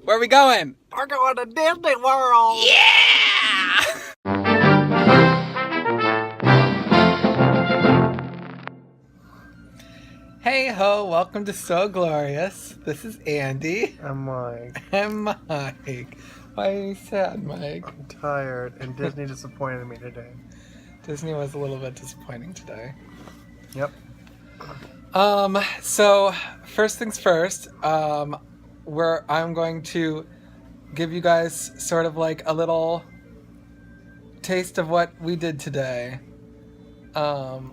Where are we going? We're going to Disney World! Yeah! Hey ho, welcome to So Glorious. This is Andy. I'm Mike. And Mike. Why are you sad, Mike? I'm tired, and Disney disappointed me today. Disney was a little bit disappointing today. Yep. So first things first, I'm going to give you guys sort of like a little taste of what we did today.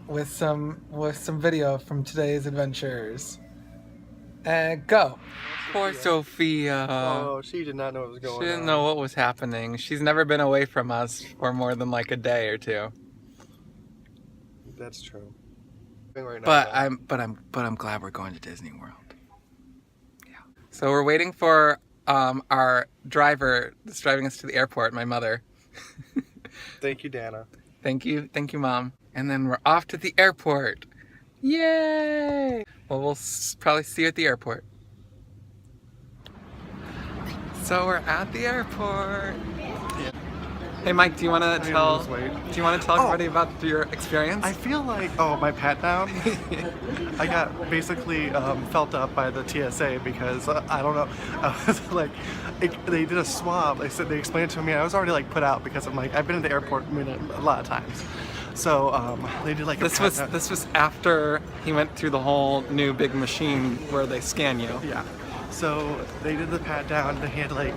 With some video from today's adventures. Go. Poor Sophia. Oh, she did not know what was going on. She didn't know what was happening. She's never been away from us for more than like a day or two. That's true. Right now, But I'm glad we're going to Disney World. Yeah. So we're waiting for our driver that's driving us to the airport, my mother. Thank you, Dana. Thank you, Mom. And then we're off to the airport. Yay! Well, we'll probably see you at the airport. So we're at the airport. Yeah. Hey, Mike, do you want to tell everybody about your experience? I feel like, my pat down. I got basically felt up by the TSA because I don't know. I was like, they did a swab. They explained it to me. I was already like put out because I'm like, I've been at the airport a lot of times. So they did like this was after he went through the whole new big machine where they scan you. Yeah. So they did the pat down. They had to like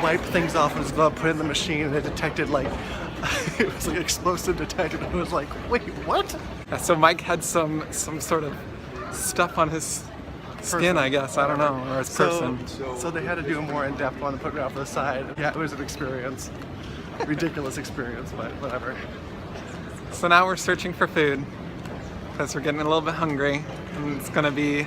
wipe things off with his glove, put it in the machine, and it detected like it was like explosive detected. It was like, wait, what? Yeah, so Mike had some sort of stuff on his skin, I guess. I don't know, or his person. So they had to do a more in-depth one and put me off to the side. Yeah, it was an experience, ridiculous experience, but whatever. So now we're searching for food because we're getting a little bit hungry, and it's gonna be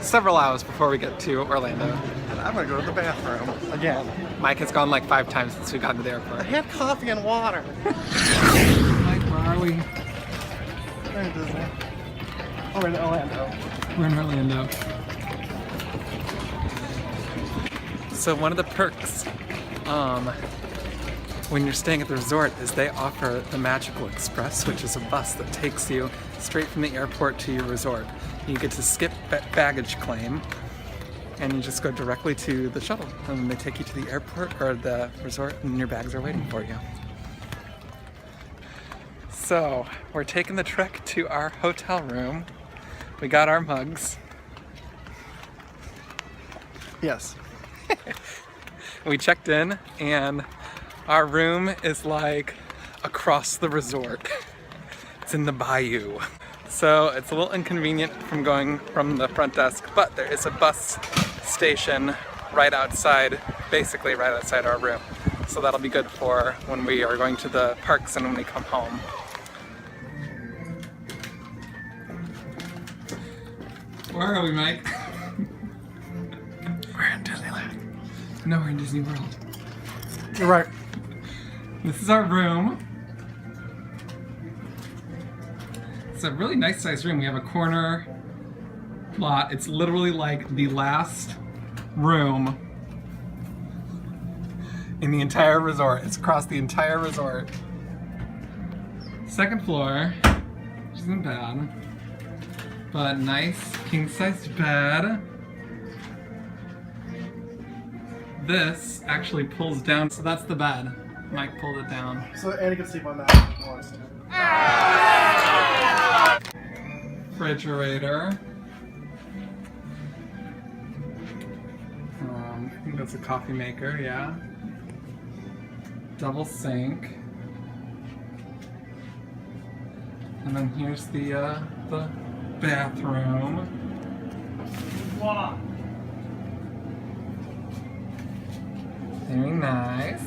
several hours before we get to Orlando. And I'm gonna go to the bathroom again. Mike has gone like 5 times since we got to the airport. I had coffee and water. Mike, where are we? We're in Disney. Oh, we're in Orlando. We're in Orlando. So one of the perks when you're staying at the resort is they offer the Magical Express, which is a bus that takes you straight from the airport to your resort. You get to skip baggage claim and you just go directly to the shuttle, and then they take you to the airport or the resort and your bags are waiting for you. So we're taking the trek to our hotel room. We got our mugs. Yes. We checked in and our room is like across the resort. It's in the bayou. So it's a little inconvenient from going from the front desk, but there is a bus station right outside, basically right outside our room. So that'll be good for when we are going to the parks and when we come home. Where are we, Mike? We're in Disneyland. No, we're in Disney World. You're right. This is our room. It's a really nice sized room. We have a corner lot. It's literally like the last room in the entire resort. It's across the entire resort. Second floor, which isn't bad, but nice king-sized bed. This actually pulls down, so that's the bed. Mike pulled it down. So Annie can sleep on that if she wants to. Refrigerator. I think that's a coffee maker, yeah. Double sink. And then here's the bathroom. Wow. Very nice.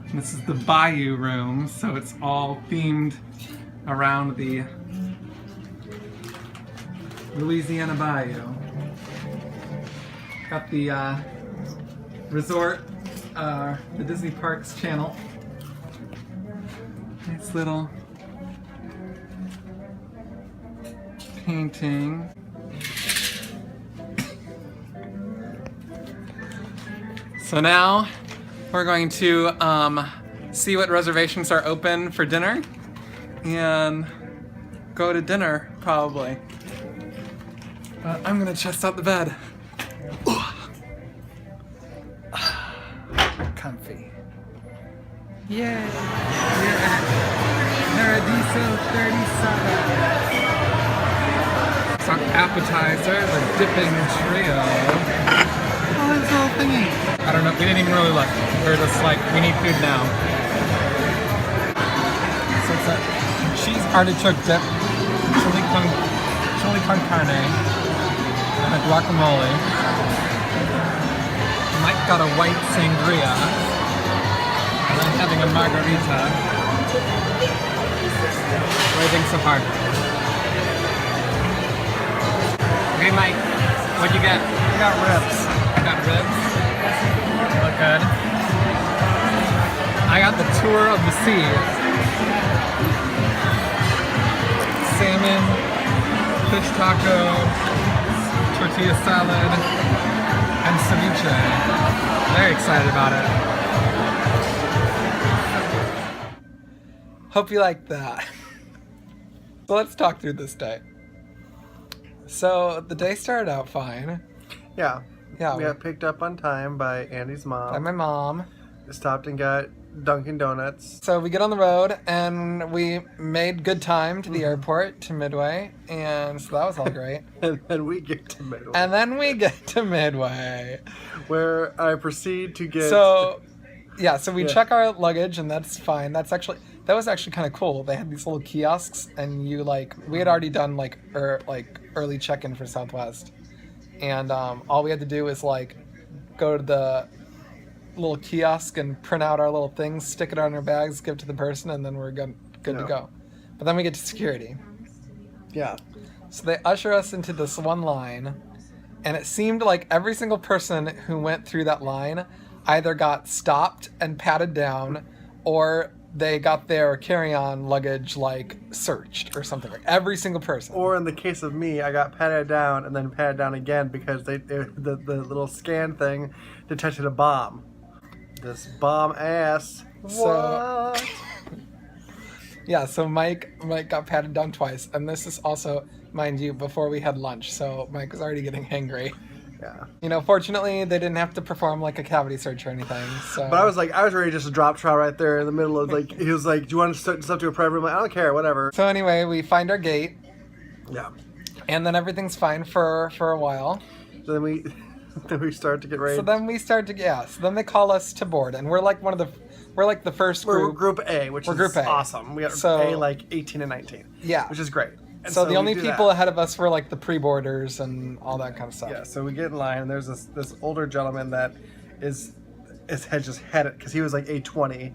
And this is the bayou room, so it's all themed around the Louisiana Bayou. Got the resort, the Disney Parks channel. Nice little painting. So now we're going to see what reservations are open for dinner and go to dinner probably. But I'm gonna chest out the bed. Comfy. Yay! We're at Paradiso 37. It's our appetizer, the dipping trio. Oh, this little thingy. I don't know, we didn't even really look. We're just like, we need food now. So it's a cheese artichoke dip, chili con carne, and a guacamole. Mike got a white sangria, and I'm having a margarita. What do you think so far? Okay, Mike, what'd you get? I got ribs. Got ribs? Look good. I got the tour of the sea. Salmon, fish taco, tortilla salad, and ceviche. Very excited about it. Hope you like that. So let's talk through this day. So the day started out fine. Yeah. Yeah. We got picked up on time by Andy's mom. By my mom. Stopped and got Dunkin' Donuts. So we get on the road and we made good time to the airport, to Midway, and so that was all great. And then we get to Midway. And then we get to Midway. Where I proceed to get... So we check our luggage and that's fine. That was actually kind of cool. They had these little kiosks and we had already done early check-in for Southwest. And all we had to do was go to the little kiosk and print out our little things, stick it on our bags, give it to the person, and then we're good to go. But then we get to security. Yeah. So they usher us into this one line, and it seemed like every single person who went through that line either got stopped and patted down, or they got their carry-on luggage searched or something. Every single person. Or in the case of me, I got patted down and then patted down again because the little scan thing detected a bomb. This bomb ass. So, what? Yeah, so Mike got patted down twice, and this is also, mind you, before we had lunch, so Mike was already getting hangry. Yeah. Fortunately, they didn't have to perform a cavity search or anything. So. But I was ready just to drop trout right there in the middle of he was like, "Do you want to set this up to a private room?" I don't care, whatever. So anyway, we find our gate. Yeah. And then everything's fine for a while. So then we start to get ready. So then they call us to board, and we're the first group. We're Group A, which is Group A. awesome. We got A 18 and 19. Yeah. Which is great. And so the only people ahead of us were the pre-boarders and all that kind of stuff. Yeah, so we get in line, and there's this older gentleman that had just had it because he was A20,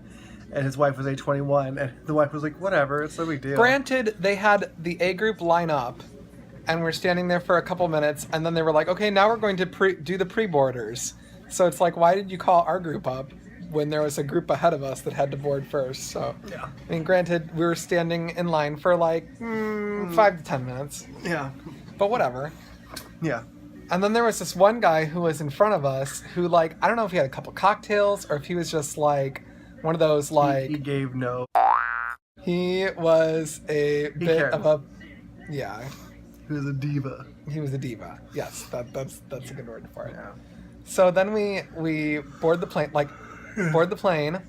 and his wife was A21, and the wife was like, whatever, it's no big deal. Granted, they had the A group line up, and we're standing there for a couple minutes, and then they were like, okay, now we're going to do the pre-boarders. So it's why did you call our group up when there was a group ahead of us that had to board first? So, yeah. I mean, granted, we were standing in line for 5 to 10 minutes. Yeah. But whatever. Yeah. And then there was this one guy who was in front of us who, I don't know if he had a couple cocktails or if he was just, one of those, He gave no... He was a bit of a... Yeah. He was a diva. He was a diva. Yes, that's a good word for it. Yeah. So then we board the plane,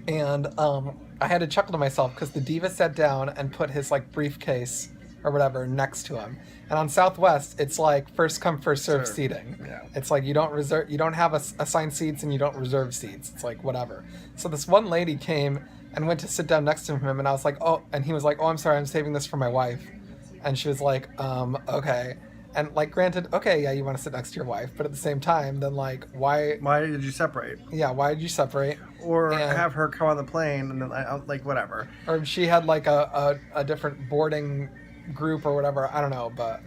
and I had to chuckle to myself because the diva sat down and put his briefcase or whatever next to him. And on Southwest, it's first come first serve seating. Yeah. It's you don't have assigned seats and you don't reserve seats. It's whatever. So this one lady came and went to sit down next to him, and I was like, oh, and he was like, oh, I'm sorry, I'm saving this for my wife. And she was like, okay. And granted, okay, yeah, you want to sit next to your wife, but at the same time, then why? Why did you separate? Yeah, why did you separate? Or have her come on the plane and then whatever. Or she had a different boarding group or whatever. I don't know, but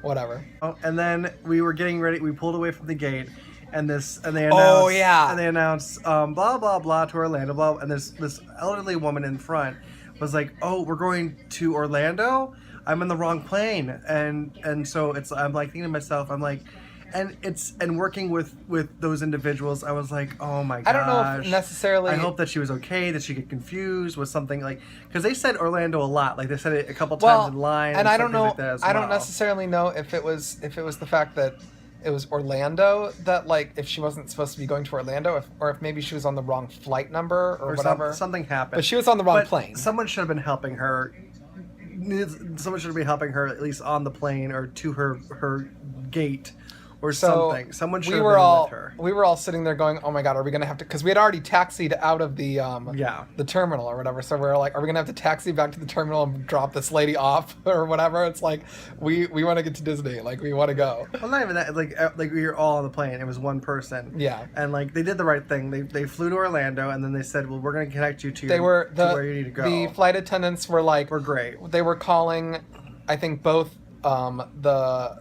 whatever. Oh, and then we were getting ready. We pulled away from the gate, and they announced. Oh yeah. And they announced blah blah blah to Orlando. Blah, and this elderly woman in front was like, "Oh, we're going to Orlando." I'm in the wrong plane, and so I'm thinking to myself, I'm like, and working with those individuals, I was like, oh my gosh. I don't know if necessarily. I hope that she was okay, that she get confused with something like, because they said Orlando a lot, like they said it a couple times in line. And I don't know. Like that as I don't well. necessarily know if it was the fact that it was Orlando, that like if she wasn't supposed to be going to Orlando, or if maybe she was on the wrong flight number or whatever. Something happened. But she was on the wrong plane. Someone should have been helping her. Someone should be helping her at least on the plane or to her gate or something. Someone should have been with her. We were all sitting there going, "Oh my God, are we gonna have to?" Because we had already taxied out of the the terminal or whatever. So we were like, "Are we gonna have to taxi back to the terminal and drop this lady off or whatever?" It's like we want to get to Disney, like we want to go. Well, not even that. Like we were all on the plane. It was one person. Yeah. And like they did the right thing. They flew to Orlando and then they said, "Well, we're gonna connect you to where you need to go." The flight attendants were like, "We're great." They were calling, I think both the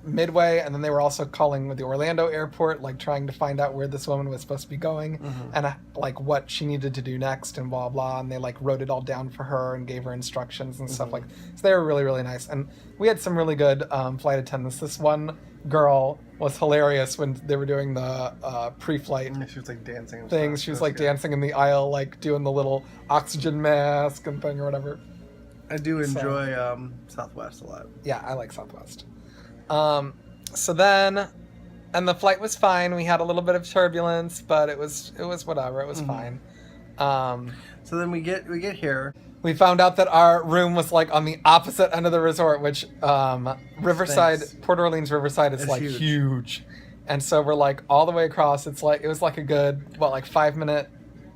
Midway, and then they were also calling with the Orlando airport, like trying to find out where this woman was supposed to be going and like what she needed to do next and blah blah, and they like wrote it all down for her and gave her instructions and stuff like. So they were really, really nice, and we had some really good flight attendants. This one girl was hilarious when they were doing the pre-flight she was like dancing things. She was like dancing in the aisle, like doing the little oxygen mask and thing or whatever. I do enjoy Southwest a lot. Yeah, I like Southwest. So then, and the flight was fine. We had a little bit of turbulence, but it was whatever. It was fine. So then we get here. We found out that our room was like on the opposite end of the resort, which Riverside, Port Orleans Riverside is like huge. And so we're like all the way across. It was like a good 5 minute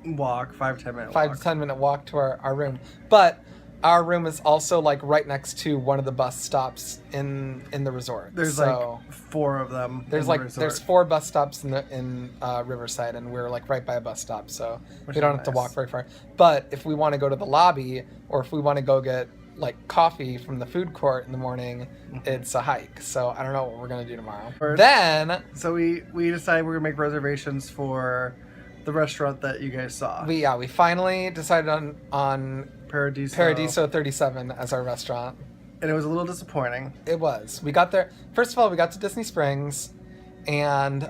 walk, 5-10 minute 5 to 10 minute walk to our room. But our room is also like right next to one of the bus stops in the resort. There's like 4 of them. There's 4 bus stops in Riverside, and we're like right by a bus stop, so we don't have to walk very far. But if we want to go to the lobby, or if we want to go get like coffee from the food court in the morning, it's a hike. So I don't know what we're gonna do tomorrow. So we decided we're gonna make reservations for the restaurant that you guys saw. We finally decided on Paradiso 37 as our restaurant. And it was a little disappointing. It was. We got there. First of all, we got to Disney Springs, and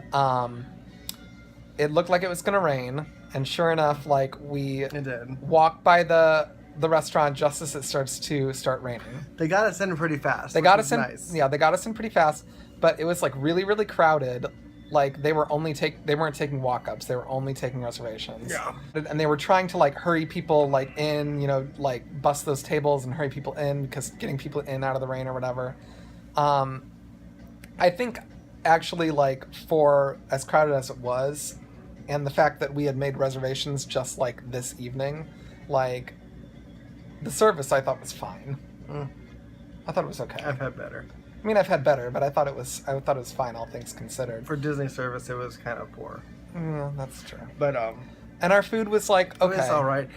it looked like it was going to rain. And sure enough, like it did. Walked by the restaurant just as it starts to start raining. They got us in pretty fast. They got us in. Nice. Yeah, they got us in pretty fast. But it was like really, really crowded. Like they weren't taking walk-ups, they were only taking reservations. Yeah. And they were trying to like hurry people like in, like bust those tables and hurry people in, because getting people in out of the rain or whatever. I think actually, like, for as crowded as it was, and the fact that we had made reservations just like this evening, like the service I thought was fine. I thought it was okay. I've had better. I mean, I've had better, but I thought it was fine, all things considered. For Disney service, it was kind of poor. Yeah, that's true. But and our food was like okay. It's all right.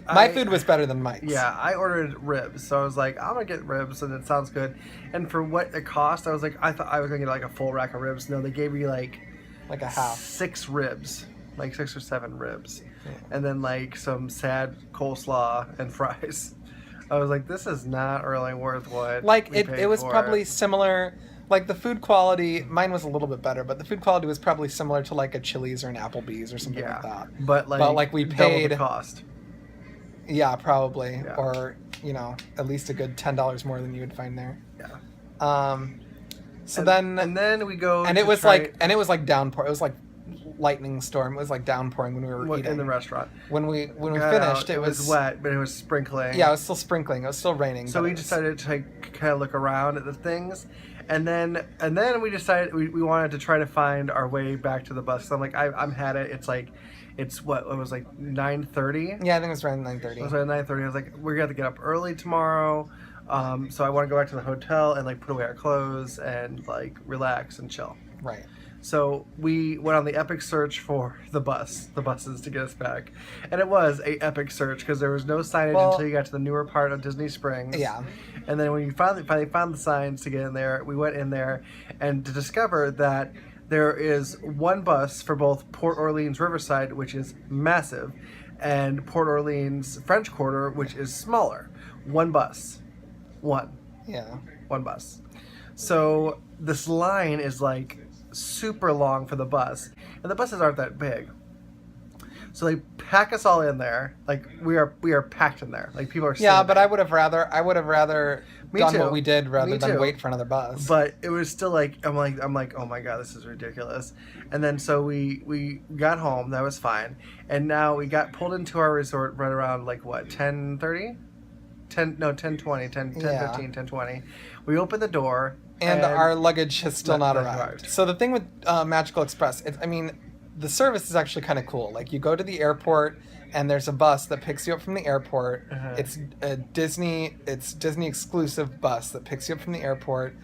My food was better than Mike's. Yeah, I ordered ribs, so I was like, I'm gonna get ribs, and it sounds good. And for what it cost, I was like, I thought I was gonna get like a full rack of ribs. No, they gave me like a half, 6 ribs, like 6 or 7 ribs, and then like some sad coleslaw and fries. I was like, this is not really worth what. Like it was probably similar. Like the food quality, mine was a little bit better, but the food quality was probably similar to like a Chili's or an Applebee's or something like that. But like we paid double the cost. Yeah, probably, yeah. Or at least a good $10 more than you would find there. Yeah. So then we go. And it was like downpour. It was like lightning storm. It was like downpouring when we were eating in the restaurant. When we finished, it was wet, but it was sprinkling. Yeah, it was still sprinkling. It was still raining. So we decided to kind of look around at the things, and then we decided we wanted to try to find our way back to the bus. So I'm like, I'm had it. It's what it was like 9:30. Yeah, I think it was around 9:30. It was around 9:30. I was like, we're gonna have to get up early tomorrow. So I want to go back to the hotel and like put away our clothes and like relax and chill. Right. So we went on the epic search for the buses to get us back. And it was a epic search because there was no signage until you got to the newer part of Disney Springs. Yeah. And then when you finally found the signs to get in there, we went in there and to discover that there is one bus for both Port Orleans Riverside, which is massive, and Port Orleans French Quarter, which is smaller. One bus. One. Yeah. One bus. So this line is like super long for the bus, and the buses aren't that big. So they pack us all in there. Like we are packed in there. Like people are. Yeah, but there. I would have rather Me done too. what we did rather Me than too. wait for another bus. But it was still like I'm like, oh my god, this is ridiculous. And then so we got home. That was fine. And now we got pulled into our resort right around like what 10:30, 10:20, 10:15, 10:20. We opened the door. And our luggage has still not arrived. arrived. So the thing with Magical Express, I mean, the service is actually kind of cool. Like you go to the airport and there's a bus that picks you up from the airport. It's a Disney exclusive bus that picks you up from the airport.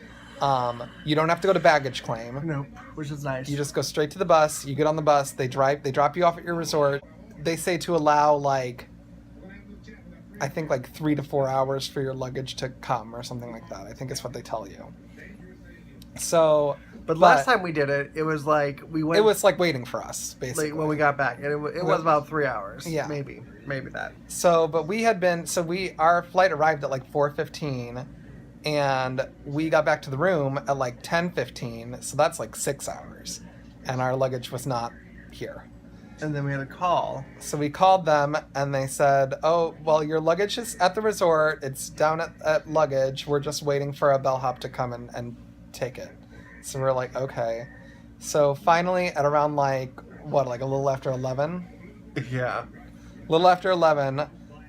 You don't have to go to baggage claim. Nope, which is nice. You just go straight to the bus. You get on the bus. They drop you off at your resort. They say to allow like, I think like 3 to 4 hours for your luggage to come or something like that. I think is what they tell you. So, but last time we did it, it was like we went. It was like waiting for us, basically. Like when we got back, and it was about 3 hours. Yeah, maybe that. So, but we had been. So our flight arrived at like 4:15, and we got back to the room at like 10:15. So that's like 6 hours, and our luggage was not here. And then we had a call. So we called them, and they said, "Oh, well, your luggage is at the resort. It's down at luggage. We're just waiting for a bellhop to come and take it." So we're like, okay. So finally at around like a little after 11? Yeah. A little after 11,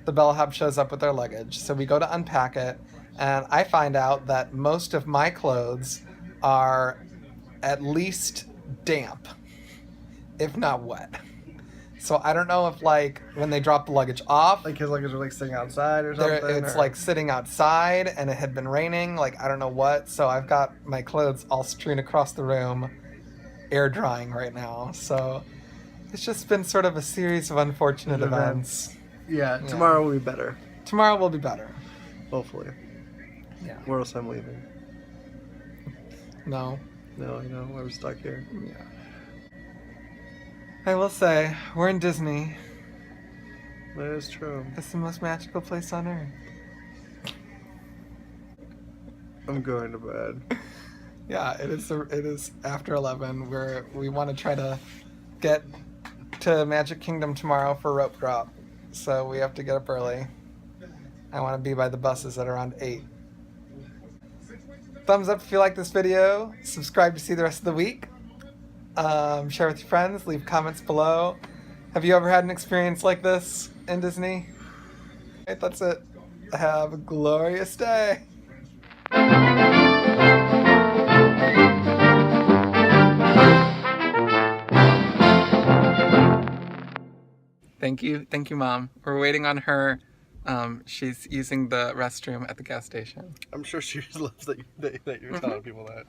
the bellhop shows up with their luggage. So we go to unpack it, and I find out that most of my clothes are at least damp, if not wet. So I don't know if like when they drop the luggage off, like his luggage was like sitting outside or something. It's like sitting outside, and it had been raining. Like I don't know what. So I've got my clothes all strewn across the room, air drying right now. So it's just been sort of a series of unfortunate events. Yeah. Tomorrow will be better. Tomorrow will be better. Hopefully. Yeah. Or else I'm leaving. No. No, I'm stuck here. Yeah. I will say, we're in Disney. That is true. It's the most magical place on earth. I'm going to bed. Yeah, it is after 11. We want to try to get to Magic Kingdom tomorrow for rope drop. So we have to get up early. I want to be by the buses at around 8. Thumbs up if you like this video. Subscribe to see the rest of the week. Share with your friends, leave comments below. Have you ever had an experience like this in Disney? Okay, that's it. Have a glorious day. Thank you, Mom. We're waiting on her. She's using the restroom at the gas station. I'm sure she loves that you're telling people that.